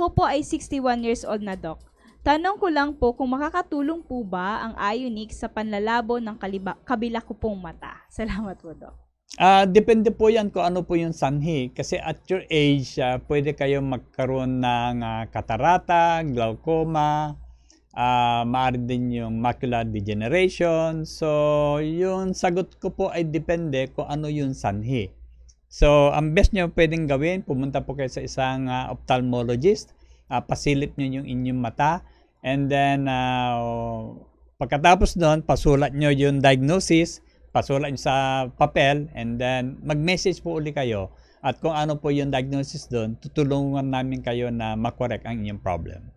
Ako po ay 61 years old na, Doc. Tanong ko lang po kung makakatulong po ba ang Ionic sa panlalabo ng kabila ko pong mata. Salamat po, Doc. Depende po yan kung ano po yung sanhi. Kasi at your age, pwede kayong magkaroon ng katarata, glaucoma, maaari din yung macular degeneration. So, yung sagot ko po ay depende kung ano yung sanhi. So, ang best nyo pwedeng gawin, pumunta po kayo sa isang ophthalmologist, pasilip nyo yung inyong mata, and then, pagkatapos doon, pasulat nyo yung diagnosis, pasulat nyo sa papel, and then mag-message po uli kayo at kung ano po yung diagnosis doon, tutulungan namin kayo na makorek ang inyong problem.